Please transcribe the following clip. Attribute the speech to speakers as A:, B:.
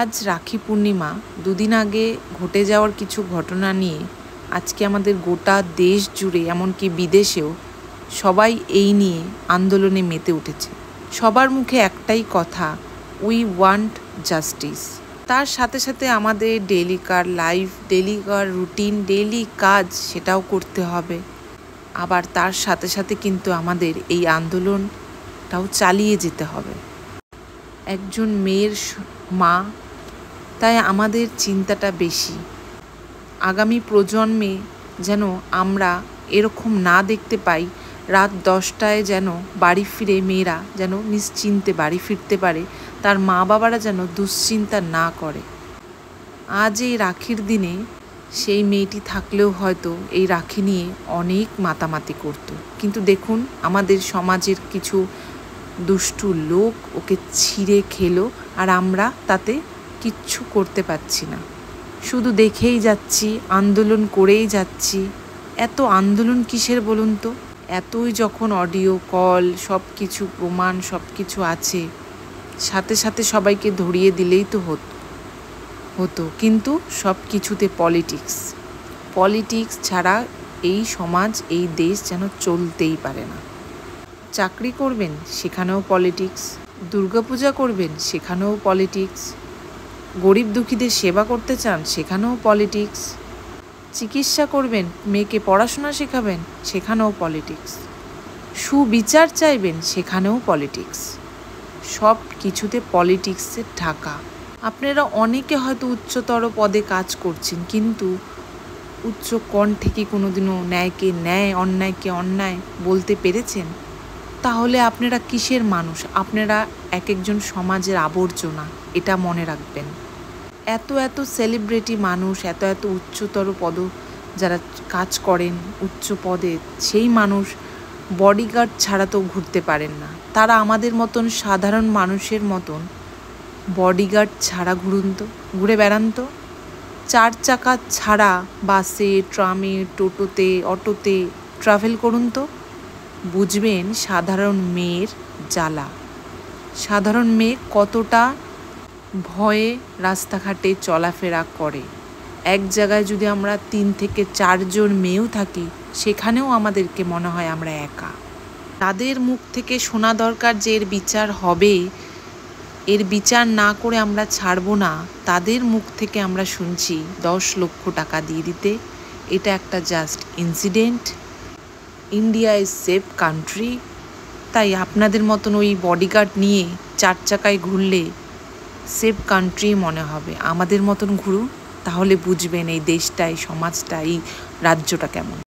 A: আজ রাখি পূর্ণিমা। দুদিন আগে ঘটে যাওয়ার কিছু ঘটনা নিয়ে আজকে আমাদের গোটা দেশ জুড়ে এমনকি বিদেশেও সবাই এই নিয়ে আন্দোলনে মেতে উঠেছে। সবার মুখে একটাই কথা, উই ওয়ান্ট জাস্টিস। তার সাথে সাথে আমাদের ডেলিকার লাইফ, ডেলিকার রুটিন, ডেলি কাজ সেটাও করতে হবে। আবার তার সাথে সাথে কিন্তু আমাদের এই আন্দোলনটাও চালিয়ে যেতে হবে। একজন মেয়ের মা, তাই আমাদের চিন্তাটা বেশি। আগামী প্রজন্মে যেন আমরা এরকম না দেখতে পাই, রাত 10টায় যেন বাড়ি ফিরে মেয়েরা যেন নিশ্চিন্তে বাড়ি ফিরতে পারে, তার মা বাবারা যেন দুশ্চিন্তা না করে। আজ এই রাখির দিনে সেই মেয়েটি থাকলেও হয়তো এই রাখি নিয়ে অনেক মাতামাতি করত, কিন্তু দেখুন আমাদের সমাজের কিছু দুষ্টু লোক ওকে ছিঁড়ে খেলো, আর আমরা তাতে কিচ্ছু করতে পারছি না, শুধু দেখেই যাচ্ছি, আন্দোলন করেই যাচ্ছি। এত আন্দোলন কিসের বলুন তো? এতই যখন অডিও কল, সব কিছু প্রমাণ, সব কিছু আছে, সাথে সাথে সবাইকে ধরিয়ে দিলেই তো হতো। কিন্তু সব কিছুতে পলিটিক্স ছাড়া এই সমাজ, এই দেশ যেন চলতেই পারে না। চাকরি করবেন, সেখানেও পলিটিক্স। দুর্গাপূজা করবেন, সেখানেও পলিটিক্স। গরিব দুঃখীদের সেবা করতে চান, সেখানেও পলিটিক্স। চিকিৎসা করবেন, মেয়েকে পড়াশোনা শেখাবেন, সেখানেও পলিটিক্স। সুবিচার চাইবেন, সেখানেও পলিটিক্স। সব কিছুতে পলিটিক্সের ঢাকা। আপনারা অনেকে হয়তো উচ্চতর পদে কাজ করছেন, কিন্তু উচ্চ কণ্ঠে কি কোনোদিনও ন্যায়কে ন্যায়, অন্যায়কে অন্যায় বলতে পেরেছেন? তাহলে আপনারা কিসের মানুষ? আপনারা এক একজন সমাজের আবর্জনা, এটা মনে রাখবেন। এত সেলিব্রিটি মানুষ, এত উচ্চতর পদ যারা কাজ করেন উচ্চ পদে, সেই মানুষ বডিগার্ড ছাড়া তো ঘুরতে পারেন না। তারা আমাদের মতন সাধারণ মানুষের মতন বডিগার্ড ছাড়া ঘুরে বেড়ান তো। 4 চাকা ছাড়া বাসে, ট্রামে, টোটোতে, অটোতে ট্রাভেল করুন তো, বুঝবেন সাধারণ মেয়ের জ্বালা। সাধারণ মেয়ে কতটা ভয়ে রাস্তাঘাটে চলাফেরা করে। এক জায়গায় যদি আমরা 3 থেকে 4 জন মেয়েও থাকি, সেখানেও আমাদেরকে মনে হয় আমরা একা। তাদের মুখ থেকে শোনা দরকার যে এর বিচার হবে, এর বিচার না করে আমরা ছাড়বো না। তাদের মুখ থেকে আমরা শুনছি 10 লক্ষ টাকা দিয়ে দিতে। এটা একটা just incident. India is safe country. তাই আপনাদের মতন ওই বডিগার্ড নিয়ে 4 চাকায় ঘুরলে সেফ কান্ট্রি মনে হবে। আমাদের মতন ঘুরুন, তাহলে বুঝবেন এই দেশটা, এই সমাজটা, এই রাজ্যটা কেমন।